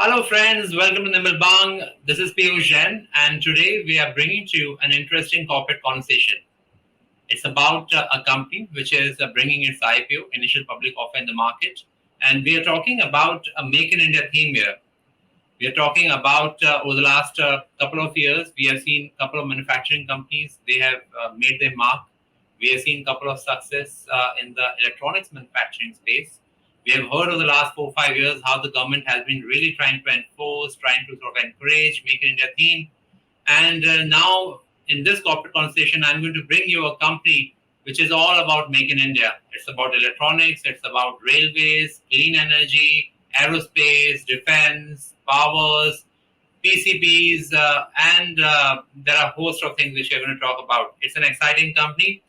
Hello, friends. Welcome to Nirmal Bang. This is Piyush Jain, and today we are bringing to you an interesting corporate conversation. It's about a company which is bringing its IPO, initial public offer in the market, and we are talking about a Make in India theme here. We are talking about over the last couple of years, we have seen a couple of manufacturing companies. They have made their mark. We have seen a couple of success in the electronics manufacturing space. We have heard over the last 4 or 5 years how the government has been really trying to enforce, trying to sort of encourage Make in India theme. And now, in this corporate conversation, I'm going to bring you a company which is all about Make in India. It's about electronics, it's about railways, clean energy, aerospace, defense, powers, PCBs, and there are a host of things which we're going to talk about. It's an exciting company.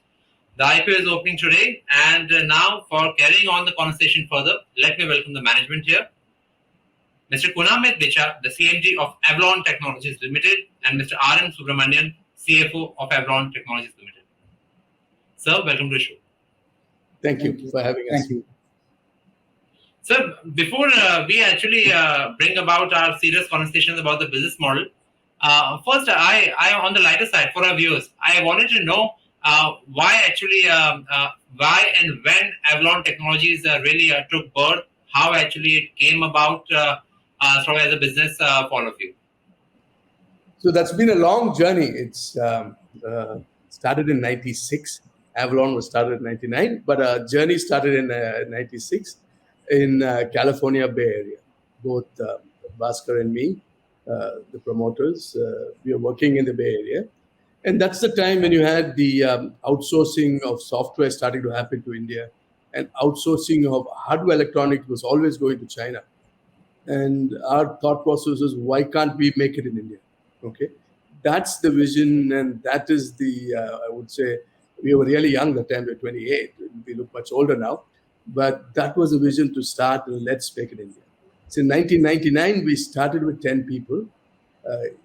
The IPO is opening today, and now for carrying on the conversation further, let me welcome the management here. Mr. Kunhamed Bicha, the CMD of Avalon Technologies Limited, and Mr. Sunramanian, CFO of Avalon Technologies Limited. Sir, welcome to the show. Thank you for having us. Thank you. Sir, before we actually bring about our serious conversations about the business model, first, I on the lighter side for our viewers, I wanted to know why and when Avalon Technologies really took birth, how actually it came about sort of as a business for all of you. So that's been a long journey. It's started in 96. Avalon was started in 99, but our journey started in 96 in California Bay Area. Both Bhaskar and me, the promoters, we are working in the Bay Area. And that's the time when you had the outsourcing of software starting to happen to India, and outsourcing of hardware electronics was always going to China. And our thought process is, why can't we make it in India? Okay, that's the vision, and that is the, I would say, we were really young at the time, we were 28. We look much older now. But that was the vision to start, and let's make it in India. So in 1999, we started with 10 people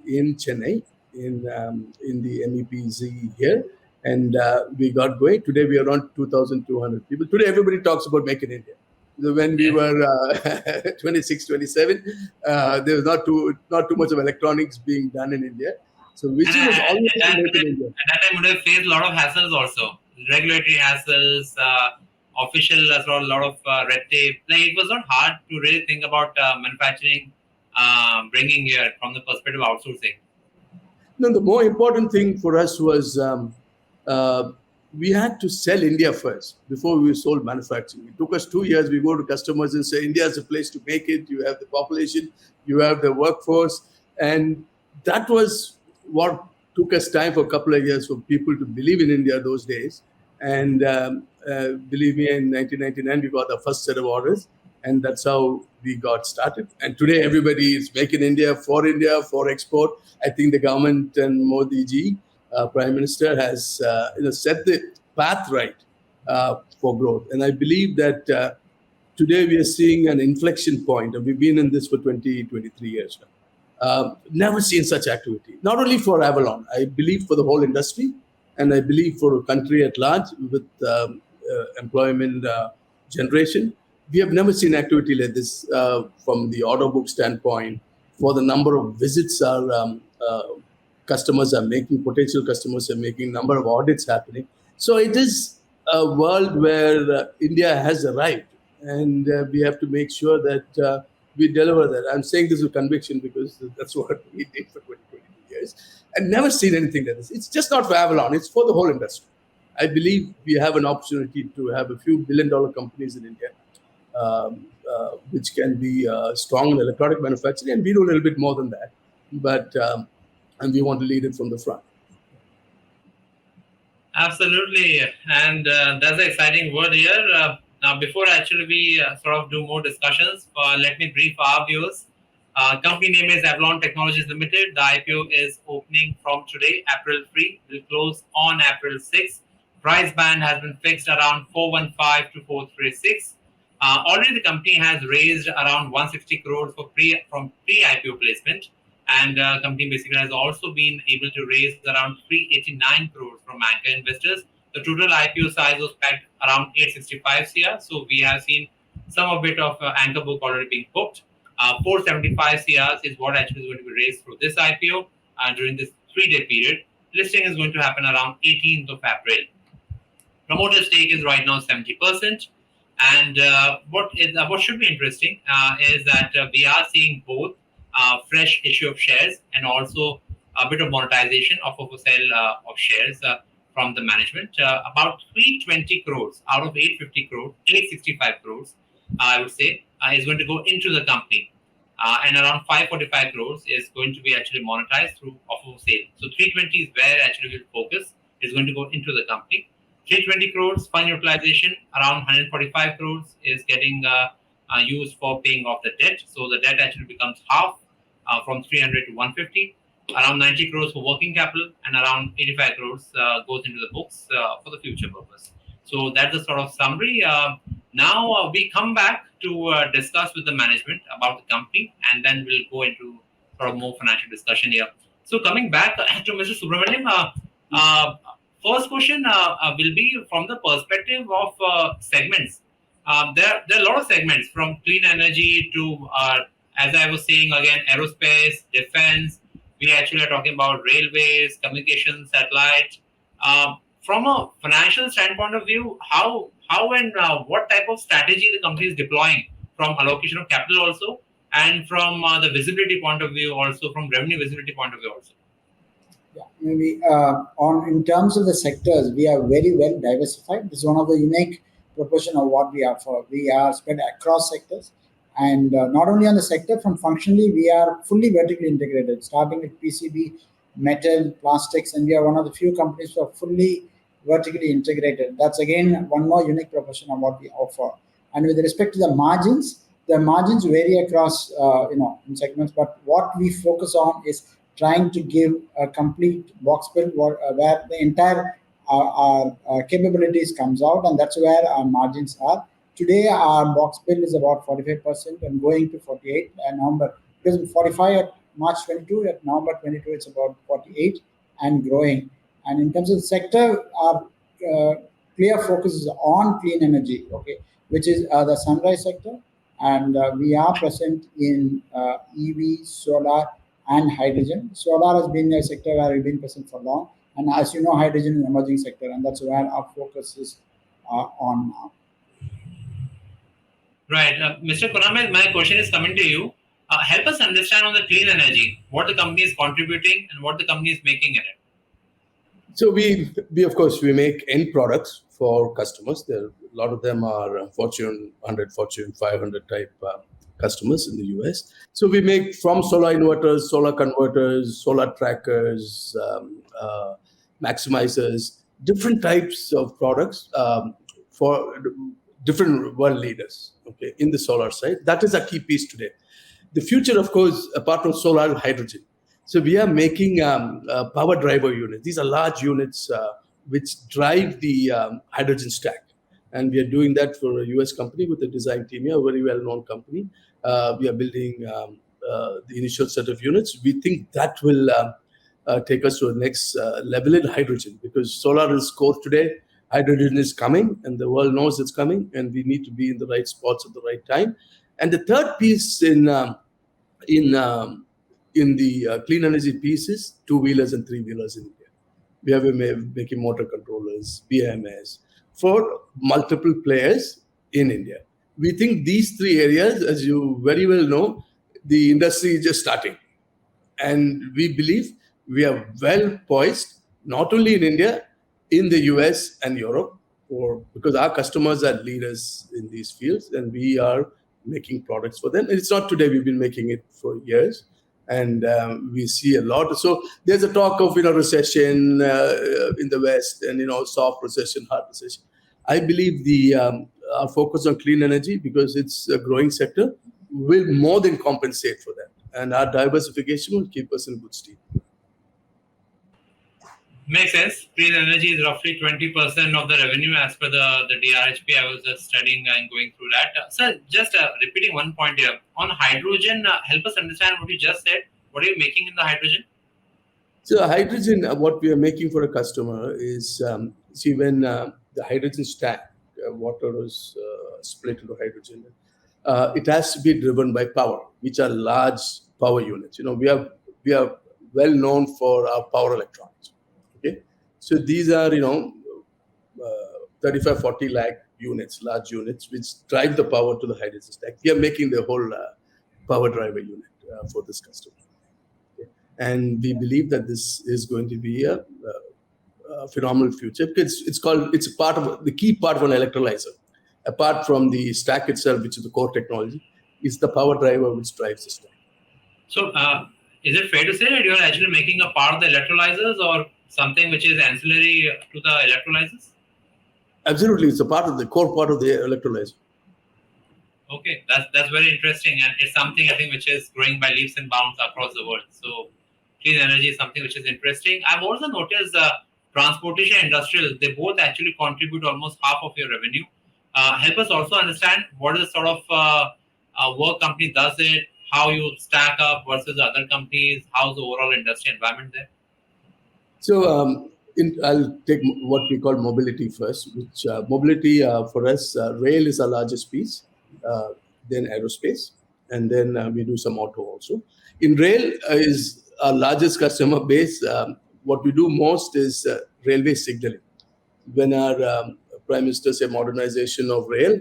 in Chennai, in the MEPZ here, and we got going. Today we are around 2,200 people. Today everybody talks about Make in India. So when we were 26, 27, there was not too much of electronics being done in India. So vision was always to make in India. At that time, would have faced a lot of hassles also, regulatory hassles, official as well, a lot of red tape. Like, it was not hard to really think about manufacturing, bringing here from the perspective of outsourcing. No, the more important thing for us was we had to sell India first before we sold manufacturing. It took us 2 years. We go to customers and say, India is a place to make it. You have the population, you have the workforce. And that was what took us time for a couple of years for people to believe in India those days. And believe me, in 1999, we got the first set of orders. And that's how we got started. And today, everybody is making India, for export. I think the government and Modi ji, Prime Minister, has set the path right for growth. And I believe that today we are seeing an inflection point. And we've been in this for 23 years now. Never seen such activity. Not only for Avalon, I believe for the whole industry. And I believe for a country at large with employment generation. We have never seen activity like this from the order book standpoint, for the number of visits our customers are making, potential customers are making, number of audits happening. So it is a world where India has arrived, and we have to make sure that we deliver that. I'm saying this with conviction because that's what we did for 22 years. I've never seen anything like this. It's just not for Avalon, it's for the whole industry. I believe we have an opportunity to have a few billion-dollar companies in India, which can be strong in electronic manufacturing, and we do a little bit more than that. But and we want to lead it from the front. Absolutely, and that's an exciting word here. Now, before actually we sort of do more discussions, let me brief our viewers. Company name is Avalon Technologies Limited. The IPO is opening from today, April 3. Will close on April 6. Price band has been fixed around 415 to 436. Already the company has raised around 160 crores from pre-IPO placement, and the company basically has also been able to raise around 389 crores from anchor investors. The total IPO size was pegged around 865 CR, so we have seen some of bit of anchor book already being booked. 475 CRs is what actually is going to be raised through this IPO during this 3-day period. Listing is going to happen around 18th of April. Promoter stake is right now 70%. And what should be interesting is that we are seeing both fresh issue of shares and also a bit of monetization of a sale of shares from the management. About 320 crores out of 850 crores, 865 crores, I would say, is going to go into the company. And around 545 crores is going to be actually monetized through offer sale. So 320 is where actually we'll focus, is going to go into the company. 320 crores fund utilization, around 145 crores is getting used for paying off the debt. So the debt actually becomes half from 300 to 150. Around 90 crores for working capital and around 85 crores goes into the books for the future purpose. So that's the sort of summary. Now we come back to discuss with the management about the company, and then we'll go into sort of more financial discussion here. So coming back to Mr. Sunramanian, first question will be from the perspective of segments. There are a lot of segments from clean energy to, as I was saying again, aerospace, defense. We actually are talking about railways, communications, satellite. From a financial standpoint of view, how and what type of strategy the company is deploying from allocation of capital also, and from the visibility point of view also, from revenue visibility point of view also. Yeah, maybe on in terms of the sectors, we are very well diversified. This is one of the unique proportion of what we are for. We are spread across sectors, and not only on the sector, from functionally, we are fully vertically integrated, starting with PCB, metal, plastics, and we are one of the few companies who are fully vertically integrated. That's again one more unique proportion of what we offer. And with respect to the margins vary across in segments, but what we focus on is trying to give a complete box build where the entire our capabilities comes out, and that's where our margins are. Today, our box build is about 45% and going to 48 and November. Because 45 at March 22, at November 22, it's about 48 and growing. And in terms of the sector, our clear focus is on clean energy, okay, which is the sunrise sector. And we are present in EV, solar, and hydrogen. Solar has been a sector where we've been present for long. And as you know, hydrogen is an emerging sector, and that's where our focus is on now. Right. Mr. Kunhamed, my question is coming to you. Help us understand on the clean energy, what the company is contributing and what the company is making in it. So we of course, we make end products for customers. There, a lot of them are Fortune 100, Fortune 500 type customers in the US. So we make from solar inverters, solar converters, solar trackers, maximizers, different types of products for different world leaders, okay, in the solar side. That is a key piece today. The future, of course, apart from solar, hydrogen. So we are making power driver units. These are large units which drive the hydrogen stack. And we are doing that for a US company with a design team here, a very well-known company. We are building the initial set of units. We think that will take us to the next level in hydrogen, because solar is core today. Hydrogen is coming, and the world knows it's coming, and we need to be in the right spots at the right time. And the third piece in the clean energy piece is two-wheelers and three-wheelers in India. We have been making motor controllers, BMS, for multiple players in India. We think these three areas, as you very well know, the industry is just starting. And we believe we are well poised, not only in India, in the US and Europe, because our customers are leaders in these fields, and we are making products for them. And it's not today, we've been making it for years. And we see a lot. So there's a talk of recession in the West, and soft recession, hard recession. I believe our focus on clean energy, because it's a growing sector, will more than compensate for that. And our diversification will keep us in good stead. Makes sense. Clean energy is roughly 20% of the revenue as per the DRHP. I was just studying and going through that. Sir, just repeating one point here. On hydrogen, help us understand what you just said. What are you making in the hydrogen? So hydrogen, what we are making for a customer is, when the hydrogen stack, water is split into hydrogen, it has to be driven by power. which are large power units. We are well known for our power electronics. Okay, so these are 35, 40 lakh units, large units, which drive the power to the hydrogen stack. We are making the whole power driver unit for this customer. Okay. And we believe that this is going to be a phenomenal future because it's a part of the key part of an electrolyzer. Apart from the stack itself, which is the core technology, is the power driver which drives the stack. So, is it fair to say that you are actually making a part of the electrolyzers or something which is ancillary to the electrolyzers? Absolutely, it's a part of the core part of the electrolyzer. Okay, that's very interesting, and it's something I think which is growing by leaps and bounds across the world. So, clean energy is something which is interesting. I've also noticed transportation and industrial, they both actually contribute almost half of your revenue. Help us also understand what is the sort of work company does it, how you stack up versus other companies, how's the overall industry environment there? So I'll take what we call mobility first, which mobility for us, rail is our largest piece, then aerospace, and then we do some auto also. In rail is our largest customer base. What we do most is railway signaling. When our Prime Minister said modernization of rail,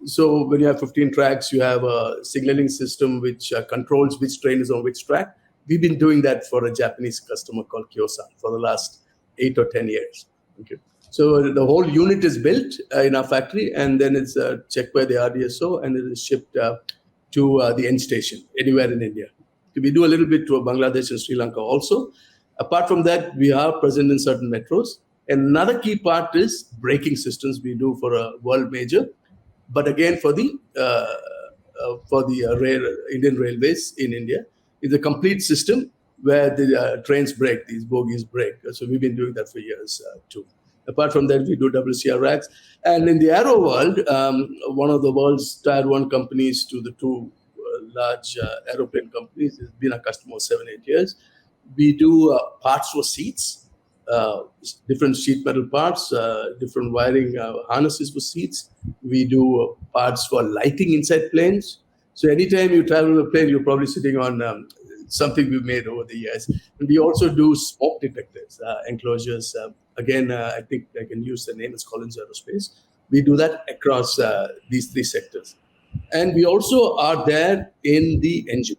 so when you have 15 tracks, you have a signaling system which controls which train is on which track. We've been doing that for a Japanese customer called Kyosan for the last 8 or 10 years. Okay. So the whole unit is built in our factory, and then it's checked by the RDSO, and it is shipped to the end station anywhere in India. So we do a little bit to Bangladesh and Sri Lanka also. Apart from that, we are present in certain metros. And another key part is braking systems we do for a world major. But again, for the Indian Railways in India, is a complete system where the trains brake, these bogies brake. So we've been doing that for years too. Apart from that, we do WCR racks. And in the aero world, one of the world's tier 1 companies to the two large aeroplane companies has been a customer for 7-8 years. We do parts for seats, different sheet metal parts, different wiring harnesses for seats. We do parts for lighting inside planes. So anytime you travel with a plane, you're probably sitting on something we've made over the years. And we also do smoke detectors, enclosures. Again, I think I can use the name, it's Collins Aerospace. We do that across these 3 sectors. And we also are there in the engine.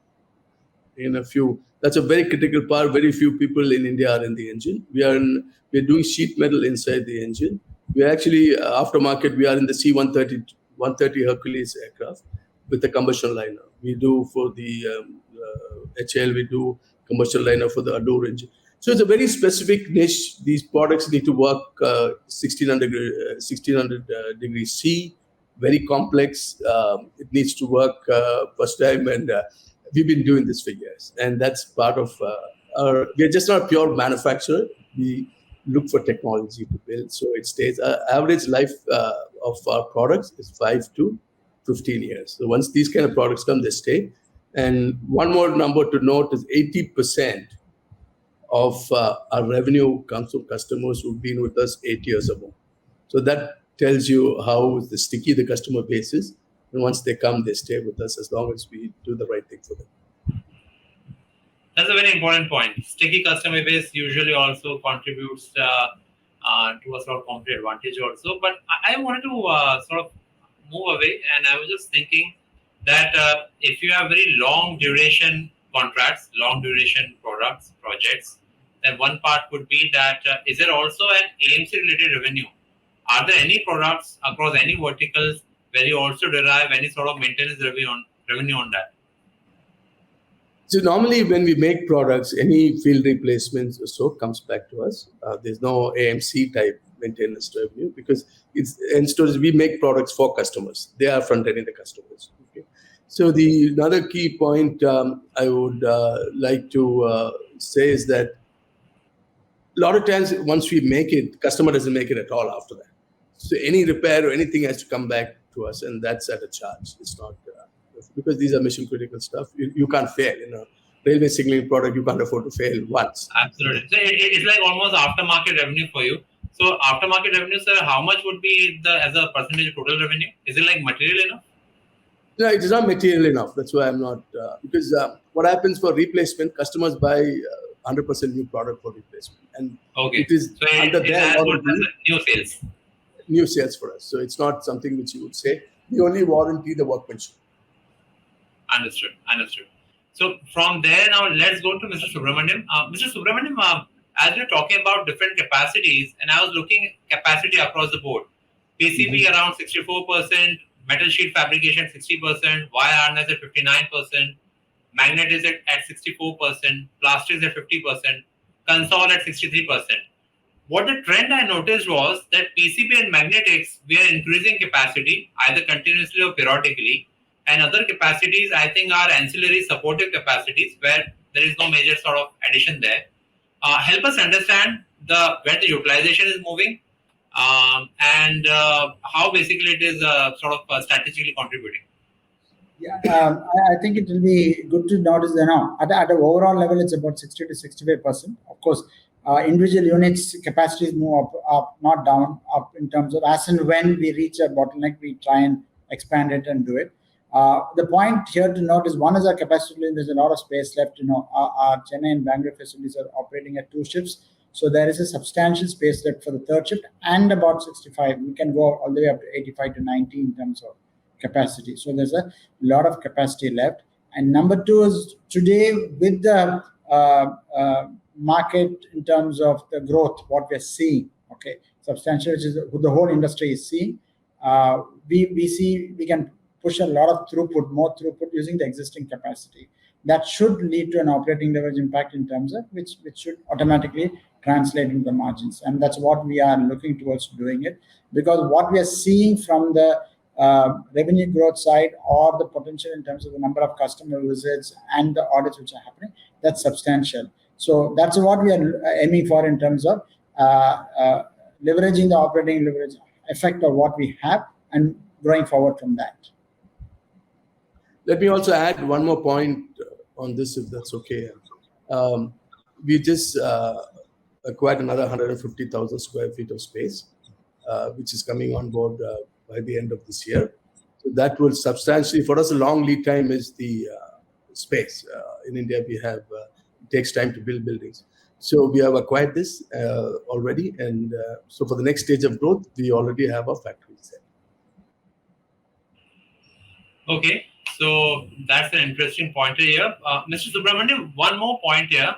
That's a very critical part. Very few people in India are in the engine. We're doing sheet metal inside the engine. We actually, aftermarket, we are in the C-130 Hercules aircraft with the combustion liner. We do for the HL, we do combustion liner for the Adour engine. So it's a very specific niche. These products need to work 1600 degrees C, very complex. It needs to work first time, and we've been doing this for years. And that's part of we're just not a pure manufacturer. We look for technology to build. So it stays. Average life of our products is 5 to 15 years. So once these kind of products come, they stay. And one more number to note is 80% of our revenue comes from customers who've been with us 8 years or more. So that tells you how sticky the customer base is. And once they come, they stay with us as long as we do the right thing for them. That's a very important point. Sticky customer base usually also contributes to a sort of competitive advantage also. But I wanted to sort of move away, and I was just thinking that if you have very long duration contracts, long duration projects, then one part would be that is there also an AMC related revenue? Are there any products across any verticals where you also derive any sort of maintenance revenue on that? So normally when we make products, any field replacements or so comes back to us. There's no AMC type maintenance revenue because we make products for customers. They are front-ending the customers. Okay. So another key point I would like to say is that a lot of times once we make it, customer doesn't make it at all after that. So any repair or anything has to come back to us, and that's at a charge. It's not because these are mission critical stuff. You can't fail. Railway signaling product, you can't afford to fail once. Absolutely. So it's like almost aftermarket revenue for you. So aftermarket revenue, sir, how much would be as a percentage of total revenue? Is it like material enough? No, it is not material enough. That's why I'm not, because what happens for replacement, customers buy 100% new product for replacement. And Okay. it is So under it's their as good as warranty, the new sales. new sales for us. So it's not something which you would say. We only warranty the workmanship. Understood. So from there now, let's go to Mr. Subramanian. Mr. Subramanian, as you're talking about different capacities, and I was looking capacity across the board. PCB around 64%, metal sheet fabrication 60%, wire harness at 59%, magnet is at 64%, plastics at 50%, console at 63%. What the trend I noticed was that PCB and magnetics, we are increasing capacity either continuously or periodically, and other capacities I think are ancillary supportive capacities where there is no major sort of addition there. Help us understand where the utilization is moving, and how basically it is sort of strategically contributing. Yeah, I think it will be good to notice that now at an overall level, it's about 60 to 65%. Of course, individual units capacities move up, not down, up in terms of as and when we reach a bottleneck, we try and expand it and do it. The point here to note is one is our capacity, there's a lot of space left. Our Chennai and Bangalore facilities are operating at 2 shifts. So there is a substantial space left for the 3rd shift and about 65. We can go all the way up to 85 to 90 in terms of capacity. So there's a lot of capacity left. And number 2 is today with the market in terms of the growth, what we're seeing, okay, substantial, which is the whole industry is seeing. We see we can push a lot of more throughput using the existing capacity. That should lead to an operating leverage impact in terms of which should automatically translate into the margins. And that's what we are looking towards doing it, because what we are seeing from the revenue growth side or the potential in terms of the number of customer visits and the audits which are happening, that's substantial. So that's what we are aiming for in terms of leveraging the operating leverage effect of what we have and growing forward from that. Let me also add one more point on this, if that's okay. We just acquired another 150,000 square feet of space, which is coming on board by the end of this year. So that will substantially, for us, a long lead time is the space. In India, we have, it takes time to build buildings. So we have acquired this already. And so for the next stage of growth, we already have a factory set. Okay. So that's an interesting pointer here. Mr. Subramanian, one more point here.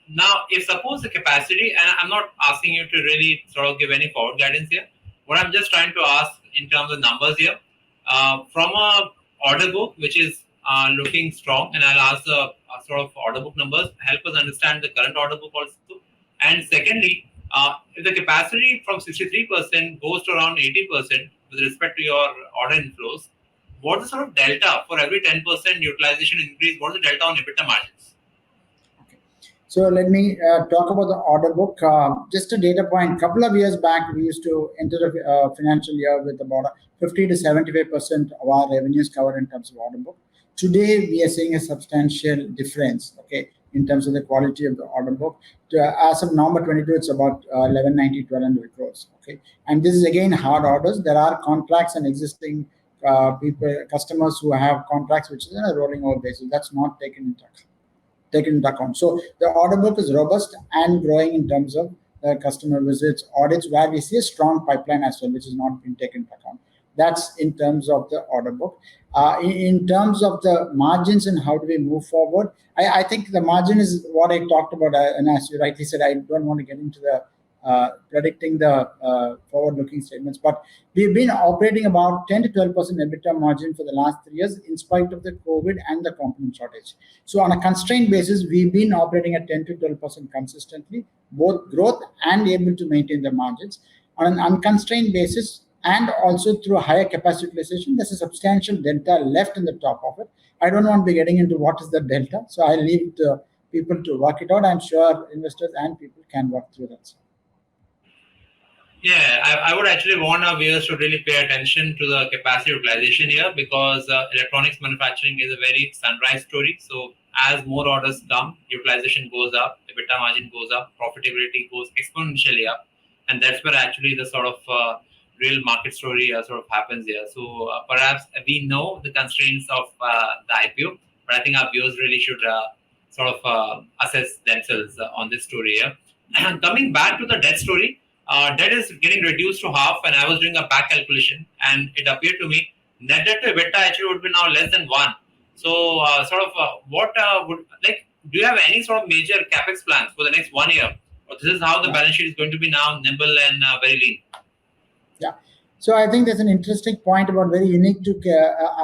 Now, if suppose the capacity, and I'm not asking you to really sort of give any forward guidance here, what I'm just trying to ask in terms of numbers here, from a order book, which is looking strong, and I'll ask the sort of order book numbers, help us understand the current order book also. And secondly, if the capacity from 63% goes to around 80% with respect to your order inflows, what is the sort of delta for every 10% utilization increase? What is the delta on EBITDA margins? Okay. So let me talk about the order book. Just a data point. Couple of years back, we used to enter the financial year with about 50 to 75% of our revenues covered in terms of order book. Today, we are seeing a substantial difference, okay, in terms of the quality of the order book. As of November 22, it's about 1190, 1200 crores, okay. And this is again hard orders. There are contracts and existing customers who have contracts which is on a rolling over basis. That's not taken into account. So the order book is robust and growing in terms of the customer visits, audits, where we see a strong pipeline as well, which has not been taken into account. That's in terms of the order book. In terms of the margins and how do we move forward, I think the margin is what I talked about. And as you rightly said, I don't want to get into the predicting the forward-looking statements, but we've been operating about 10 to 12% EBITDA margin for the last 3 years in spite of the COVID and the component shortage. So on a constrained basis, we've been operating at 10 to 12% consistently, both growth and able to maintain the margins. On an unconstrained basis and also through a higher capacity utilization, there's a substantial delta left in the top of it. I don't want to be getting into what is the delta, so I'll leave to people to work it out. I'm sure investors and people can work through that. Yeah, I would actually want our viewers to really pay attention to the capacity utilization here, because electronics manufacturing is a very sunrise story. So as more orders come, utilization goes up, EBITDA margin goes up, profitability goes exponentially up. And that's where actually the sort of real market story sort of happens here. So perhaps we know the constraints of the IPO, but I think our viewers really should sort of assess themselves on this story here. And coming back to the debt story, debt is getting reduced to half, and I was doing a back calculation, and it appeared to me net debt to EBITDA actually would be now less than 1. So what would like? Do you have any sort of major capex plans for the next 1 year? Or this is how the balance sheet is going to be now, nimble and very lean? Yeah. So I think there's an interesting point about very unique to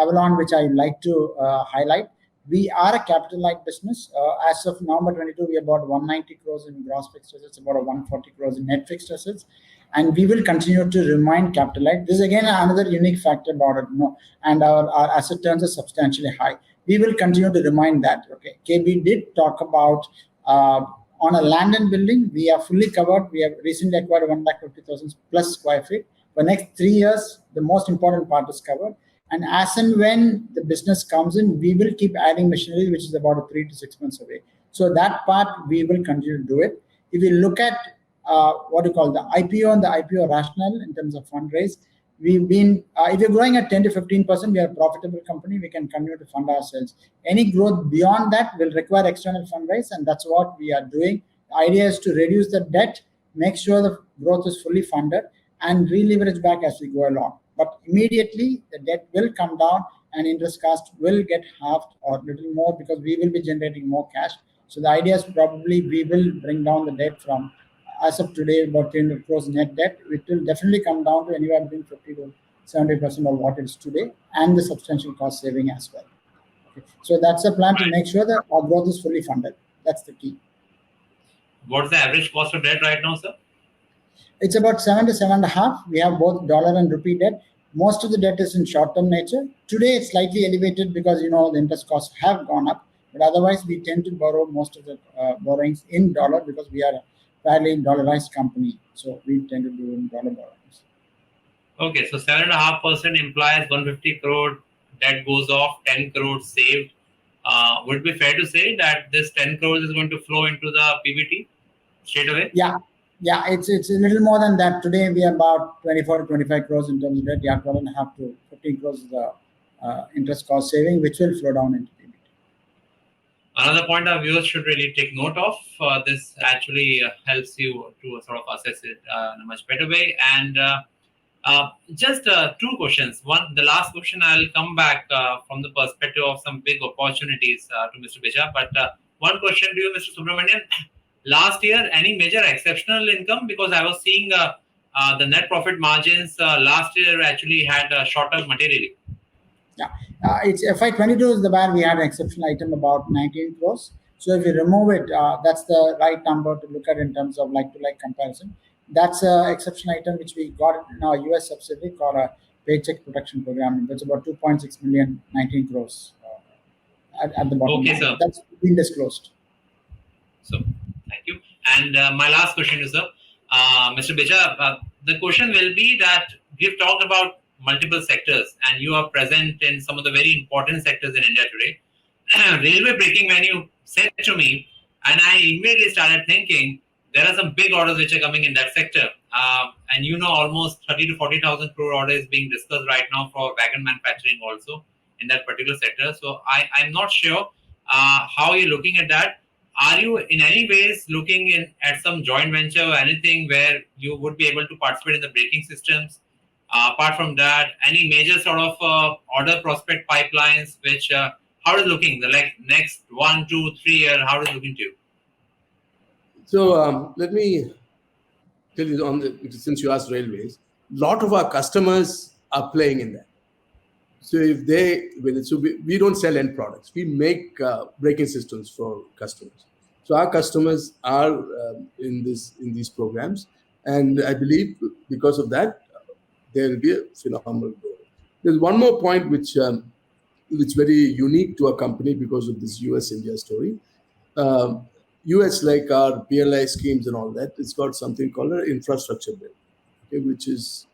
Avalon, which I like to highlight. We are a capital light business. As of November 22, we have about 190 crores in gross fixed assets, about 140 crores in net fixed assets. And we will continue to remain capital light. This is again another unique factor about it. And our asset turns are substantially high. We will continue to remind that. Okay. KB did talk about on a land and building, we are fully covered. We have recently acquired 150,000 plus square feet. For next 3 years, the most important part is covered. And as and when the business comes in, we will keep adding machinery, which is about 3 to 6 months away. So that part, we will continue to do it. If you look at what you call the IPO and the IPO rationale in terms of fundraise, we've been, if you're growing at 10 to 15%, we are a profitable company, we can continue to fund ourselves. Any growth beyond that will require external fundraise, and that's what we are doing. The idea is to reduce the debt, make sure the growth is fully funded, and re-leverage back as we go along. But immediately, the debt will come down and interest cost will get halved or little more because we will be generating more cash. So the idea is probably we will bring down the debt from, as of today, about 300 crores net debt. It will definitely come down to anywhere between 50 to 70% of what it is today, and the substantial cost saving as well. Okay. So that's the plan to make sure that our growth is fully funded. That's the key. What's the average cost of debt right now, sir? It's about 7 to 7.5. We have both dollar and rupee debt. Most of the debt is in short-term nature. Today, it's slightly elevated because, the interest costs have gone up. But otherwise, we tend to borrow most of the borrowings in dollar because we are a fairly dollarized company. So we tend to do in dollar borrowings. Okay, so 7.5% implies 150 crore debt goes off, 10 crores saved. Would it be fair to say that this 10 crores is going to flow into the PBT straight away? Yeah, it's a little more than that. Today we are about 24 to 25 crores in terms of debt. 12.5 to 15 crores is the interest cost saving, which will flow down into PBT. Another point our viewers should really take note of. This actually helps you to sort of assess it in a much better way. And just 2 questions. One, the last question, I'll come back from the perspective of some big opportunities to Mr. Bicha. But one question to you, Mr. Sunramanian. Last year, any major exceptional income? Because I was seeing the net profit margins last year actually had shot up materially. Yeah, it's FY22 is the where we had an exceptional item about 19 crores. So if you remove it, that's the right number to look at in terms of like-to-like comparison. That's an exceptional item which we got in our US subsidiary called a Paycheck Protection Program. That's about 2.6 million, 19 crores at the bottom. Okay, sir. That's been disclosed. So, thank you. And my last question is, Mr. Bicha, the question will be that we've talked about multiple sectors and you are present in some of the very important sectors in India today. Railway breaking, when you said to me, and I immediately started thinking, there are some big orders which are coming in that sector. And almost 30 to 40,000 crore orders being discussed right now for wagon manufacturing also in that particular sector. So I'm not sure how you're looking at that. Are you in any ways looking at some joint venture or anything where you would be able to participate in the braking systems? Apart from that, any major sort of order prospect pipelines, which how is it looking? The next 1, 2, 3 years, how is it looking to you? So let me tell you, since you asked railways, a lot of our customers are playing in that. So we don't sell end products. We make braking systems for customers. So our customers are in these programs, and I believe because of that, there will be a phenomenal growth. There's one more point which is very unique to our company because of this US-India story. US, like our PLI schemes and all that, it's got something called an infrastructure bill, okay, which is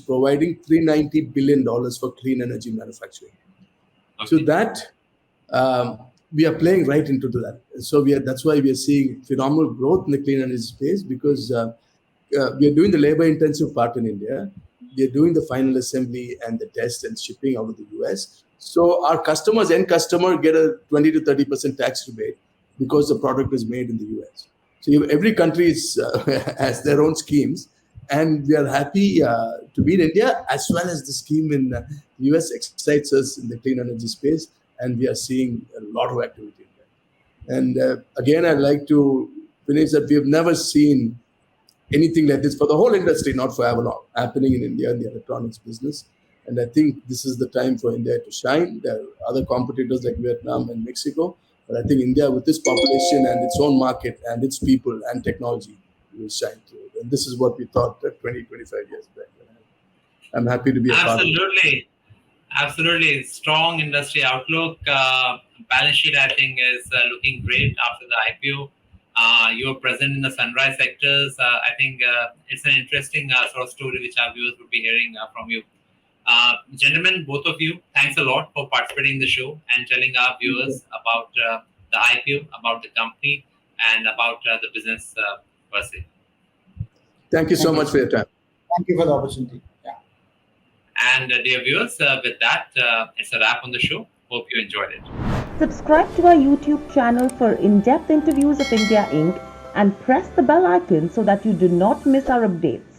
providing $390 billion for clean energy manufacturing. Okay. So that we are playing right into that. So that's why we are seeing phenomenal growth in the clean energy space, because we are doing the labor-intensive part in India. they're doing the final assembly and the test and shipping out of the US. So our customers, end customer, get a 20 to 30% tax rebate because the product is made in the US. So every country has their own schemes, and we are happy to be in India, as well as the scheme in the US excites us in the clean energy space, and we are seeing a lot of activity in there. And again, I'd like to finish that we have never seen anything like this for the whole industry, not for Avalon, happening in India in the electronics business. And I think this is the time for India to shine. There are other competitors like Vietnam and Mexico, but I think India, with this population and its own market and its people and technology, will shine through. And this is what we thought 20, 25 years back. I'm happy to be a part of it. Absolutely. Absolutely. Strong industry outlook. Balance sheet, I think, is looking great after the IPO. You're present in the sunrise sectors. I think it's an interesting sort of story which our viewers will be hearing from you. Gentlemen, both of you, thanks a lot for participating in the show and telling our viewers about the IPO, about the company, and about the business per se. Thank you so much for your time. Thank you for the opportunity. Yeah. And dear viewers, with that, it's a wrap on the show. Hope you enjoyed it. Subscribe to our YouTube channel for in-depth interviews of India Inc. and press the bell icon so that you do not miss our updates.